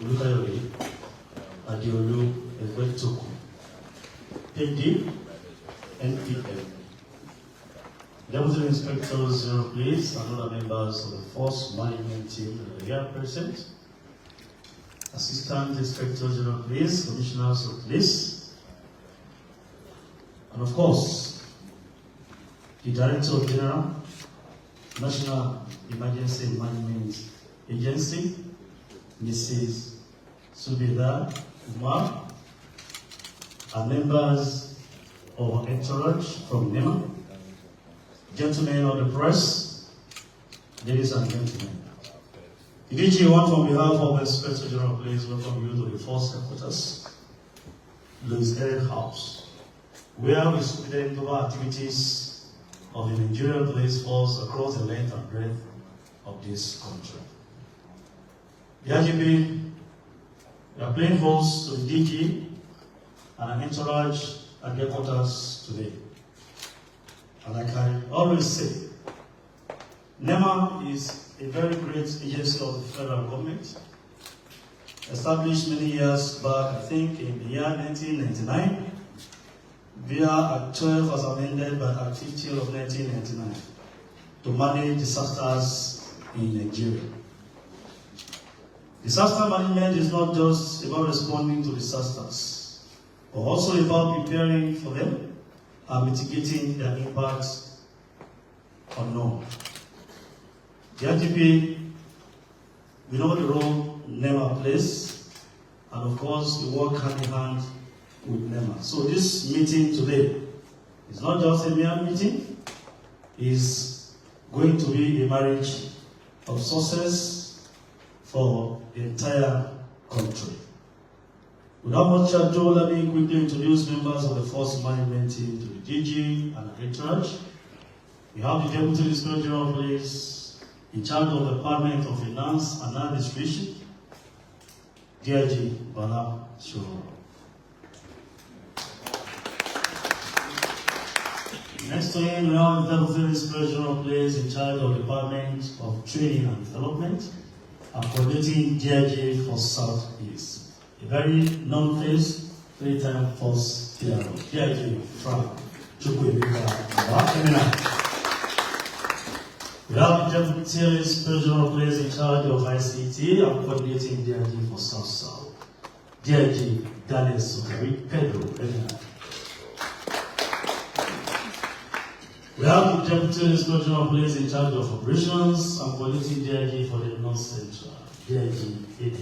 Olukayode, Adeolu, Ezwetoku, PD, NPM. Deputy Inspectors, please, and other members of the Force Management Team that are here present. Assistant Inspector General Police, Commissioners of Police, and of course, the Director General, National Emergency Management Agency, Mrs. Subeda Umar, and members of our entourage from NEMA, gentlemen of the press, ladies and gentlemen. The DG want on behalf of the Inspector General Police welcome you to the Force Headquarters, Louis Eric House, where we superintend over activities of the Nigerian Police Force across the length and breadth of this country. The IGP, we are playing host to the DG and an entourage at the headquarters today. And I can always say, NEMA is a very great agency of the federal government, established many years back, I think in the year 1999, via Act 12 as amended by Act 15 of 1999, to manage disasters in Nigeria. Disaster management is not just about responding to disasters, but also about preparing for them and mitigating their impacts unknown. The IGP, we know the role NEMA plays, and of course, we work hand in hand with NEMA. So this meeting today is not just a mere meeting, it's going to be a marriage of success for the entire country. Without much ado, let me quickly introduce members of the Force Management Team to the DG and the entourage. We have the Deputy Inspector General Police in charge of the Department of Finance and Administration, DIG Bala Shoro. Next to him, we have the Deputy Inspector General Police in charge of the Department of Training and Development and coordinating DIG for Southeast. A very known-face, three-time Force PRO, DIG from Chukwuemeka. We have the Deputy Inspector General Police in charge of ICT and coordinating DIG for South. DIG Daniel Sokari Pedro. We have the Deputy Inspector General Police in charge of operations and coordinating DIG for the North Central, DIG AD.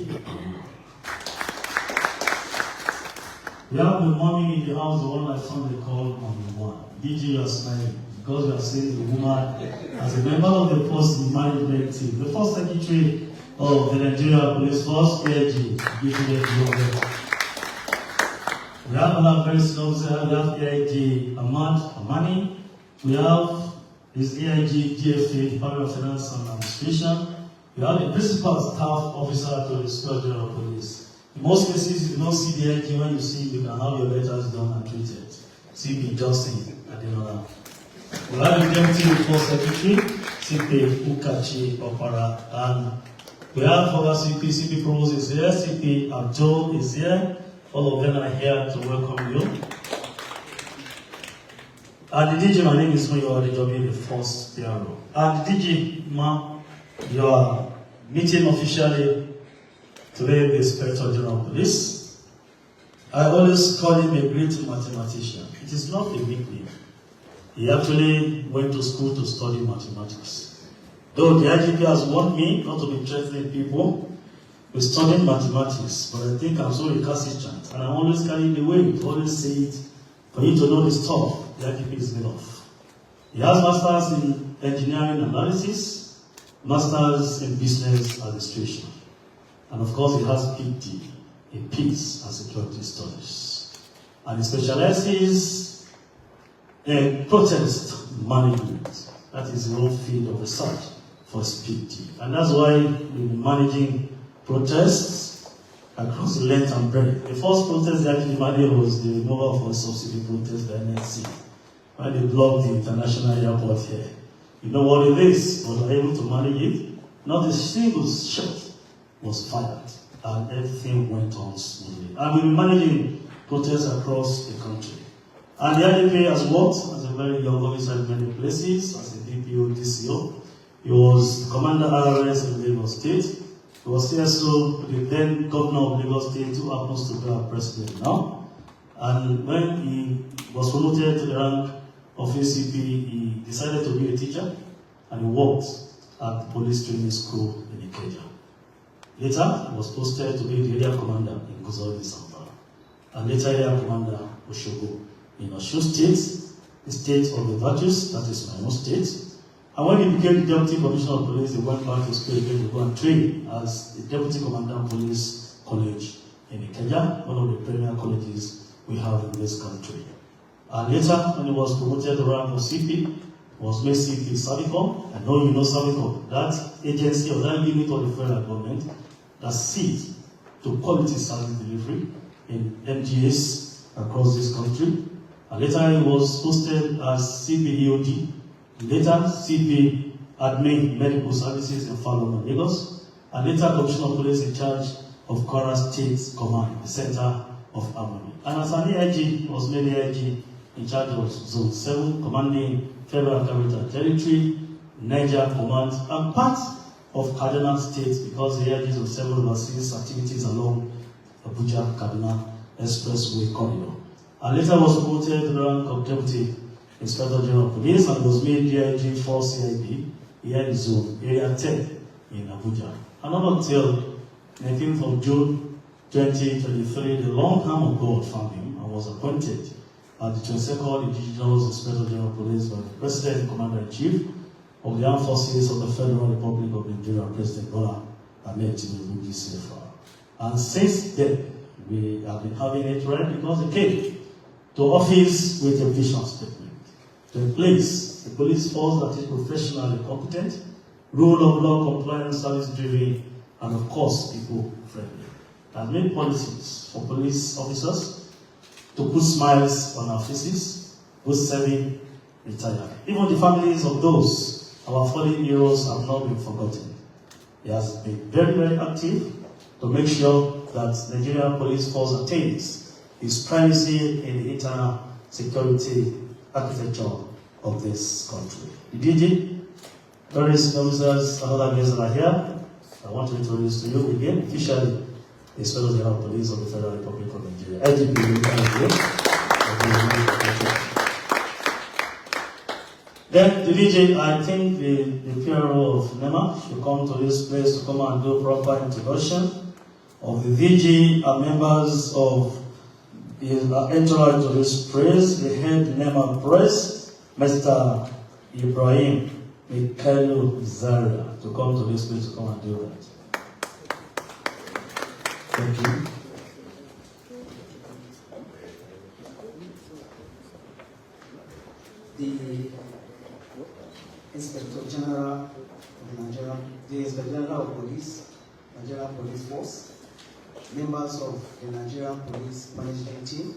We have the mommy in the house, the one I fondly call Mommy One. DG, you are smiling because we are seeing the woman as a member of the Force Management Team, the First Secretary of the Nigeria Police Force, AIG. We have another very senior officer, we have AIG Ahmad Amani. We have his AIG DFA, Department of Finance and Administration. We have the Principal Staff Officer to the Inspector General Police. In most cases, you don't see the AIG. When you see, you can have your letters done and treated. CP Justin Adenola. We have the Deputy Force Secretary, CP Ukachi Opara, and we have other CP Pros is here, CP Abdul is here. All of them are here to welcome you. And the DG, my name is Moyo Adejobi, the Force PRO. And the DG, ma, you are meeting officially today the Inspector General Police. I always call him a great mathematician. It is not a nickname. He actually went to school to study mathematics. Though the IGP has warned me not to be threatening people with studying mathematics, but I think I'm so recalcitrant, and I'm always carrying the weight to always say it for you to know the stuff the IGP is made of. He has masters in engineering analysis, masters in business administration. And of course, he has PD in peace and security studies. And he specializes in protest management. That is the whole field of research for PD. And that's why we've been managing protests across the length and breadth. The first protest that actually managed was the removal for subsidy protest by NSC, when they blocked the international airport here. You know what it is, but we're able to manage it. Not a single shot was fired. and everything went on smoothly. And we've been managing protests across the country. And the IDP has worked as a very young officer in many places, as a DPO, DCO. He was the Commander RRS in Lagos State. He was CSO, the then Governor of Lagos State, who happens to be our president now. And when he was promoted to the rank of ACP, he decided to be a teacher, and he worked at the police training school in Ikeja. Later, he was posted to be the area commander in Guzau, Zamfara, and later area commander Oshogo in Osun State, the state of the virtues, that is my own state. And when he became the deputy commissioner of police, he went back to school again to go and train as the deputy commander of police college in Ikeja, one of the premier colleges we have in this country. And later, when he was promoted to the rank of CP, he was made CP Savicom. I know you know Savicom, that agency or that unit of the federal government that sees to quality service delivery in MGAs across this country. And later he was posted as CP EOD, later CP Admin Medical Services in Falun, Lagos, and later Commissioner of Police in charge of Kwara State Command, the Center of Armament. And as an AIG, he was made AIG in charge of Zone 7, commanding Federal Capital Territory, Niger Command, and part of Kaduna State, because the AIG Zone 7 oversees activities along Abuja-Kaduna Expressway corridor. And later was promoted to the rank of Deputy Inspector General of Police and was made DIG for CIB, AIG Zone, Area 10 in Abuja. And not until 19th of June 2023, the long arm of God found him and was appointed as the 22nd Indigenous Inspector General of Police by the President, Commander-in-Chief of the Armed Forces of the Federal Republic of Nigeria, President Bola Ahmed Tinubu, GCFR. And since then, we have been having it right because they came to office with a vision statement to replace a police force that is professionally competent, rule of law compliant, service driven, and of course, people friendly. And made policies for police officers to put smiles on our faces, who's serving retired. Even the families of those, our fallen heroes, have not been forgotten. He has been very, very active to make sure that Nigerian police force attains its primacy in the internal security architecture of this country. The DG, various officers and other guests that are here, I want to introduce to you again, officially, the Inspector General of Police of the Federal Republic of Nigeria. IGP, then the DJ, I think the PRO of NEMA should come to this place to come and do proper introduction of the DG and members of his entourage to this praise, the head NEMA press, Mr. Ibrahim Mikhailo Zaria, to come to this place to come and do that. Thank you. The Inspector General of Nigeria, the Inspector General of Police, Nigerian Police Force, members of the Nigerian Police Management Team,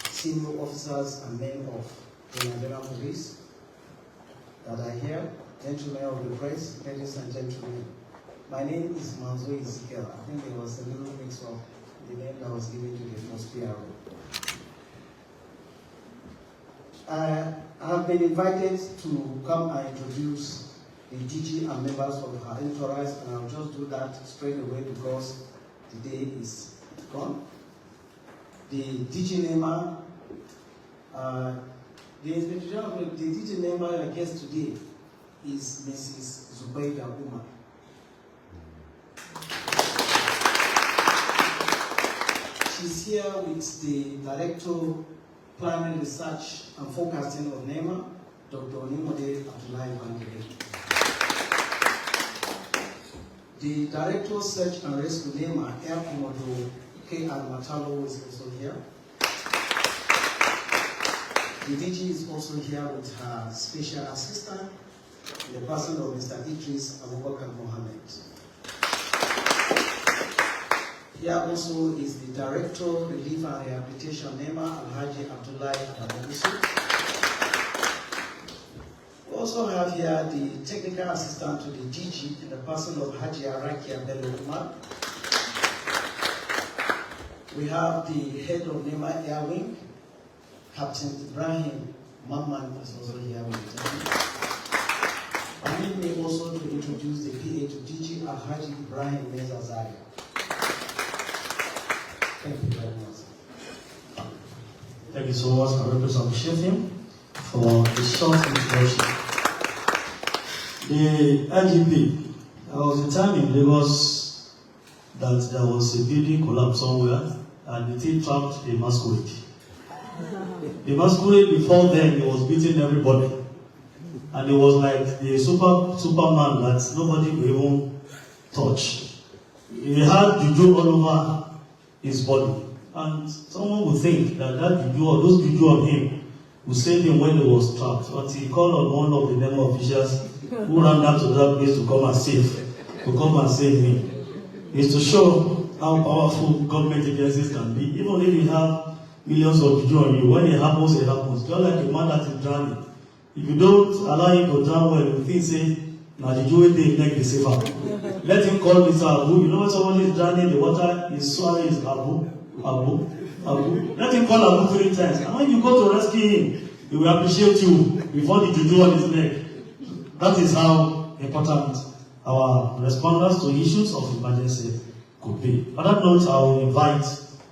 senior officers and men of the Nigerian Police that are here, gentlemen of the press, ladies and gentlemen. My name is Manzo Ezekiel. I think there was a little mix of the name that was given to the first PRO. I have been invited to come and introduce the DG and members of her entourage, and I'll just do that straight away because the day is gone. The DG NEMA, the DG NEMA I guess today is Mrs. Zubaida Umar. She's here with the Director Planning, Research and Forecasting of NEMA, Dr. Onimode Abdullahi. The Director Search and Rescue NEMA, Air Commodore K. Matalo, is also here. The DG is also here with her special assistant, the person of Mr. Idris Abubakar Mohammed. Here also is the Director, Relief and Rehabilitation NEMA, Alhaji Abdullahi Adamusu. We also have here the Technical Assistant to the DG in the person of Haji Araki Abdel Umar. We have the head of NEMA Air Wing, Captain Ibrahim Mamman is also here with us. Permit me also to introduce the PA to DG Alhaji Ibrahim Mezazaria. Thank you very much. Thank you so much. I really appreciate him for the short introduction. The IGP, there was a time in Lagos that there was a building collapse somewhere and the thief trapped a masquerade. The masquerade before then, he was beating everybody. And it was like the Superman that nobody will even touch. He had juju all over his body. And someone would think that juju or those juju on him would save him when he was trapped. But he called on one of the NEMA officials who ran down to that place to come and save him. It's to show how powerful government agencies can be. Even if you have millions of juju on you, when it happens, it happens. Just like a man that is drowning. If you don't allow him to drown well, you think, say, now juju will take the safer. Let him call Mr. Abu. You know when somebody is drowning in the water, his swallowing is Abu. Let him call Abu 3 times. And when you go to rescue him, he will appreciate you before the juju on his neck. That is how important our responders to issues of emergency could be. On that note, I will invite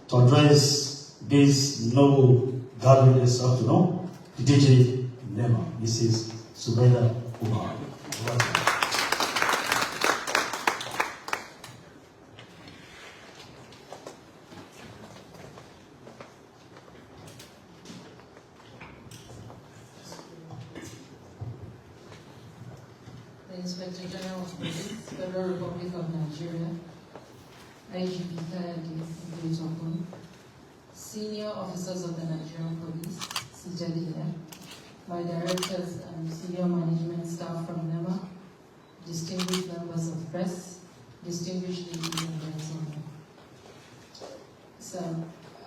to address this noble gathering this afternoon, the DG NEMA, Mrs. Zubaida Umar. The Inspector General of Police, Federal Republic of Nigeria, IGP Kayode, senior officers of the Nigerian Police, seated here, my directors and senior management staff from NEMA, distinguished members of press, distinguished ladies and gentlemen. So,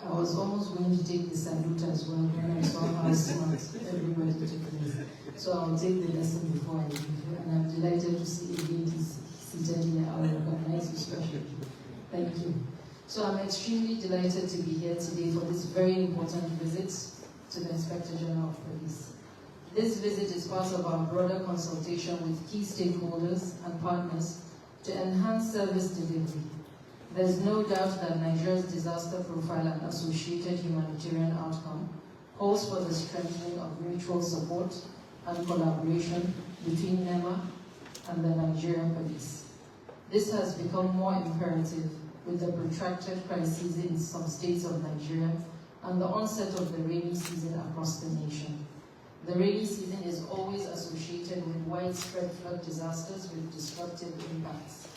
I was almost going to take the salute as well when I saw how smart everybody took this. So I'll take the lesson before I leave. And I'm delighted to see a lady seated here. I'll recognize you specially. Thank you. So I'm extremely delighted to be here today for this very important visit to the Inspector General of Police. This visit is part of our broader consultation with key stakeholders and partners to enhance service delivery. There's no doubt that Nigeria's disaster profile and associated humanitarian outcome calls for the strengthening of mutual support and collaboration between NEMA and the Nigerian police. This has become more imperative with the protracted crises in some states of Nigeria and the onset of the rainy season across the nation. The rainy season is always associated with widespread flood disasters with disruptive impacts.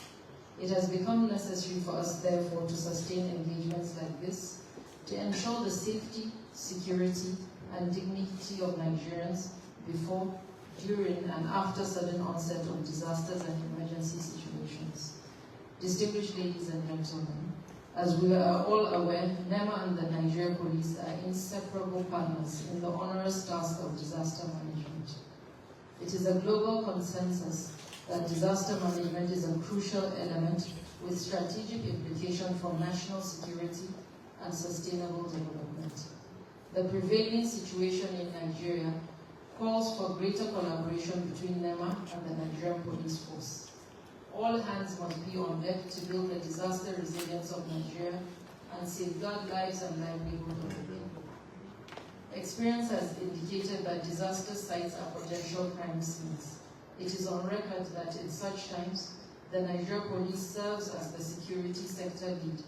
It has become necessary for us, therefore, to sustain engagements like this to ensure the safety, security, and dignity of Nigerians before, during, and after sudden onset of disasters and emergency situations. Distinguished ladies and gentlemen, as we are all aware, NEMA and the Nigerian police are inseparable partners in the onerous task of disaster management. It is a global consensus that disaster management is a crucial element with strategic implication for national security and sustainable development. The prevailing situation in Nigeria calls for greater collaboration between NEMA and the Nigerian Police Force. All hands must be on deck to build the disaster resilience of Nigeria and safeguard lives and livelihood of the people. Experience has indicated that disaster sites are potential crime scenes. It is on record that in such times, the Nigerian police serves as the security sector lead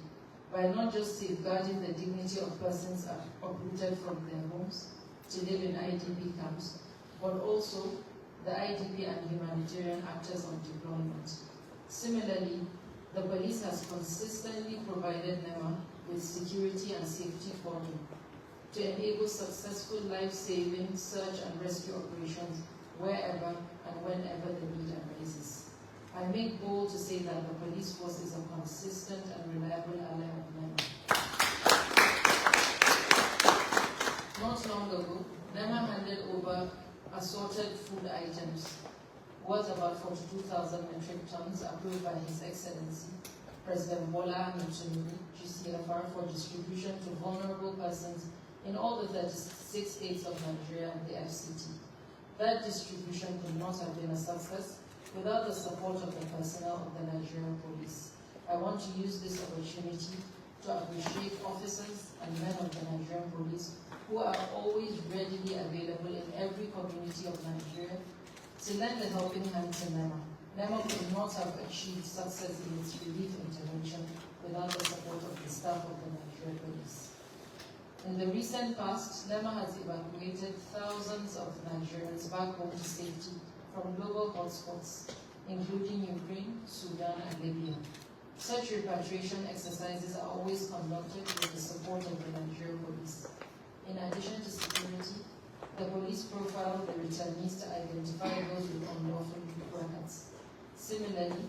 by not just safeguarding the dignity of persons uprooted from their homes to live in IDP camps, but also the IDP and humanitarian actors on deployment. Similarly, the police has consistently provided NEMA with security and safety funding to enable successful life-saving search and rescue operations wherever and whenever the need arises. I make bold to say that the police force is a consistent and reliable ally of NEMA. Not long ago, NEMA handed over assorted food items worth about 42,000 metric tons approved by His Excellency President Bola Tinubu, GCFR, for distribution to vulnerable persons in all the 36 states of Nigeria and the FCT. That distribution could not have been a success without the support of the personnel of the Nigerian police. I want to use this opportunity to appreciate officers and men of the Nigerian police who are always readily available in every community of Nigeria to lend a helping hand to NEMA. NEMA could not have achieved success in its relief intervention without the support of the staff of the Nigerian police. In the recent past, NEMA has evacuated thousands of Nigerians back home to safety from global hotspots, including Ukraine, Sudan, and Libya. Such repatriation exercises are always conducted with the support of the Nigerian police. In addition to security, the police profile the returnees to identify those with unlawful records. Similarly,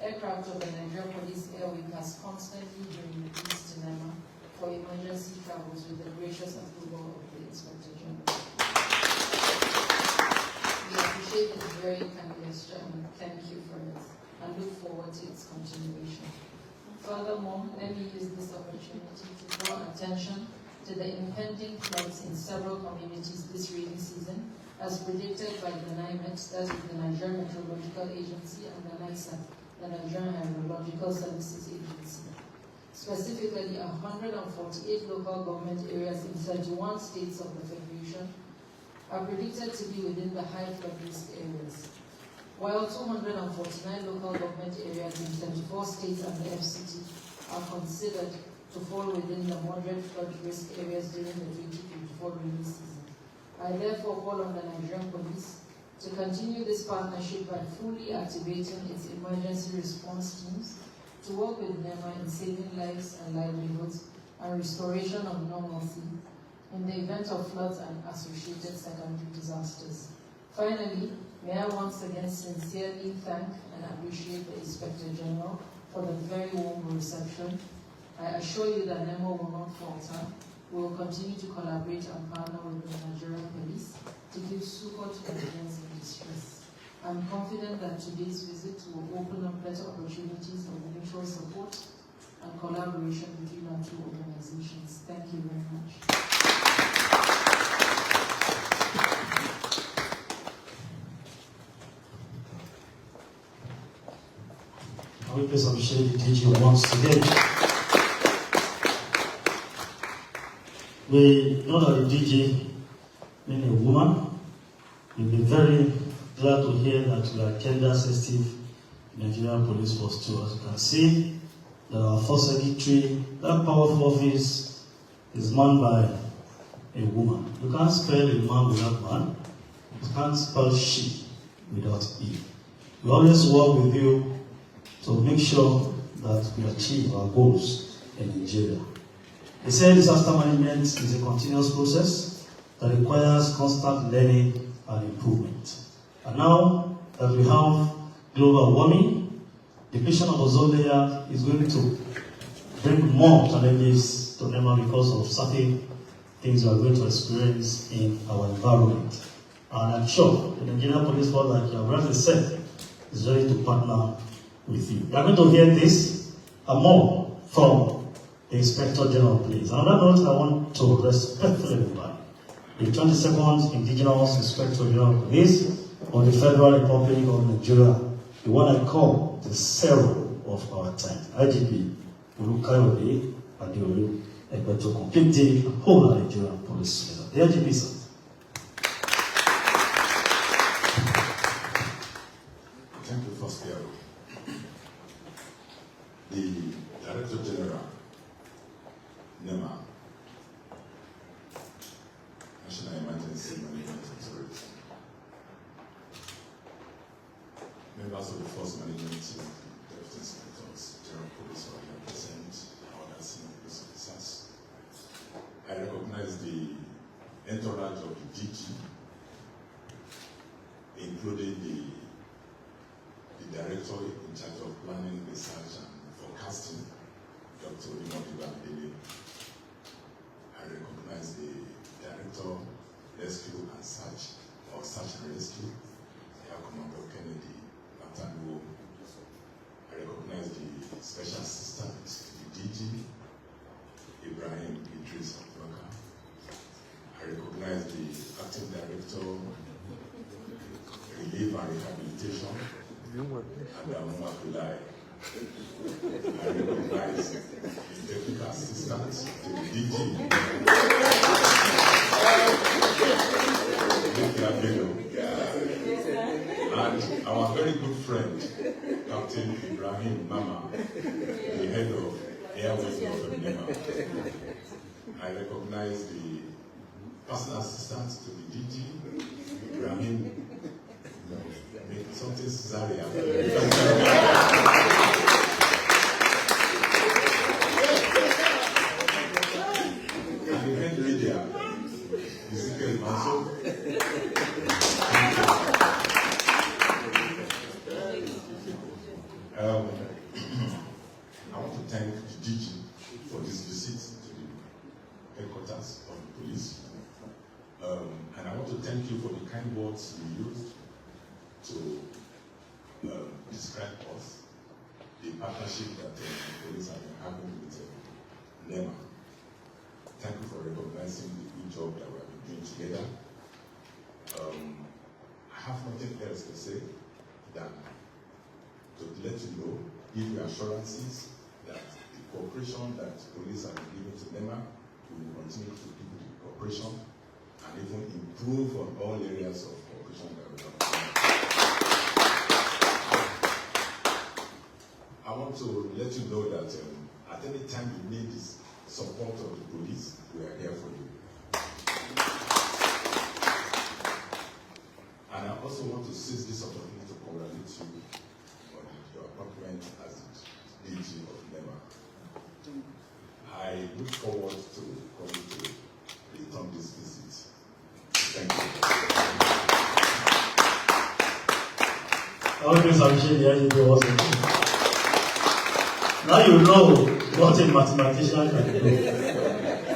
aircraft of the Nigerian Police Air Wing has constantly been released to NEMA for emergency travels with the gracious approval of the Inspector General. We appreciate this very kind gesture and thank you for it, and look forward to its continuation. Furthermore, let me use this opportunity to draw attention to the impending floods in several communities this rainy season, as predicted by the NIMET, that is the Nigerian Meteorological Agency, and the NISA, the Nigerian Hydrological Services Agency. Specifically, 148 local government areas in 31 states of the Federation are predicted to be within the high flood risk areas, while 249 local government areas in 34 states and the FCT are considered to fall within the moderate flood risk areas during the 2024 rainy season. I therefore call on the Nigerian police to continue this partnership by fully activating its emergency response teams to work with NEMA in saving lives and livelihoods and restoration of normalcy in the event of floods and associated secondary disasters. Finally, may I once again sincerely thank and appreciate the Inspector General for the very warm reception. I assure you that NEMA will not falter. We will continue to collaborate and partner with the Nigerian police to give support to Nigerians in distress. I'm confident that today's visit will open up better opportunities of mutual support and collaboration between our two organizations. Thank you very much. I will please appreciate the DG once again. We know that the DG, being a woman, will be very glad to hear that we are gender sensitive Nigerian Police Force too. As you can see, that our first secretary, that powerful office, is manned by a woman. You can't spell a man without man. You can't spell she without e. We always work with you to make sure that we achieve our goals in Nigeria. They say disaster management is a continuous process that requires constant learning and improvement. And now that we have global warming, depletion of ozone layer is going to bring more challenges to NEMA because of certain things we are going to experience in our environment. And I'm sure the Nigerian Police Force, like you have rightly said, is ready to partner with you. You are going to hear this and more from the Inspector General, please. On that note, I want to respectfully invite the 22nd Indigenous Inspector General of Police of the Federal Republic of Nigeria, the one I call the Cero of our time, IGP Olukayode Adeolu, to complete the whole Nigerian police. The IGP, sir. Thank you, First Bureau. The Director General, NEMA, National Emergency Management Authority, members of the Force Management Team, Deputy Inspectors, General Police, who represent our other senior police officers. I recognize the entourage of the DG, including the Director in charge of Planning, Research and Forecasting, Dr. Odimodibabele. I recognize the Director, Rescue and Search, or Search and Rescue, Air Commander Kennedy Matanuo. I recognize recognize the special assistant to the DG, Ibrahim Idris Abubakar. I recognize the acting director, relief and rehabilitation, Adamu Akulai. I recognize the technical assistant to the DG, and our very good friend, Captain Ibrahim Mama, the head of Airways of NEMA. I recognize the personal assistant to the DG, Ibrahim, something Zaria. And the head leader, Ezekiel Manso. I want to thank the DG for this visit to the headquarters of the police. And I want to thank you for the kind words you used to describe us, the partnership that the police have been having with NEMA. Thank you for recognizing the good job that we have been doing together. I have nothing else to say than to let you know, give you assurances that the cooperation that police have been giving to NEMA will continue to give the cooperation and even improve on all areas of cooperation that we have. I want to let you know that at any time you need this support of the police, we are here for you. And I also want to seize this opportunity to congratulate you on your appointment as the DG of NEMA. I look forward to coming to return this visit. Thank you. I always appreciate the idea also. Now you know what a mathematician can do.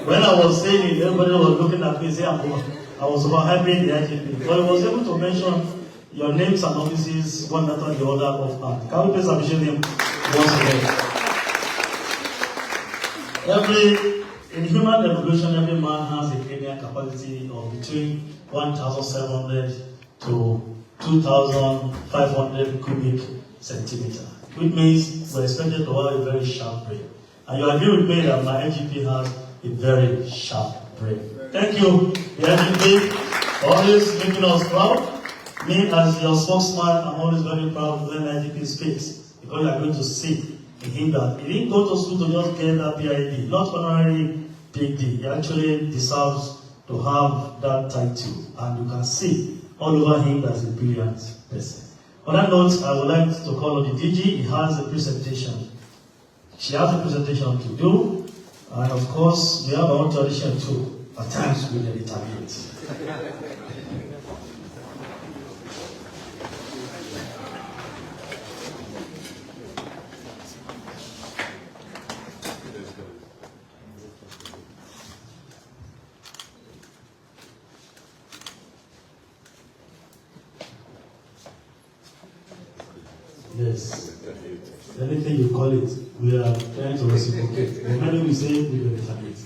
When I was saying it, everybody was looking at me saying I was overhyping the IGP. But I was able to mention your names and offices one after the other of hand. Can we please appreciate him once again? In human evolution, every man has a cranial capacity of between 1,700 to 2,500 cubic centimeters. Which means we're expected to have a very sharp brain. And you agree with me that my IGP has a very sharp brain. Thank you, the IGP, for always making us proud. Me, as your spokesman, I'm always very proud when IGP speaks, because you are going to see in him that he didn't go to school to just get that PhD, not honorary PhD. He actually deserves to have that title, and you can see all over him that he's a brilliant person. On that note, I would like to call on the DG. He has a presentation. She has a presentation to do. And of course, we have our own tradition too. At times, we retaliate. Yes. Anything you call it, we are trying to reciprocate. Whenever we say it, we will retaliate.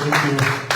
Thank you.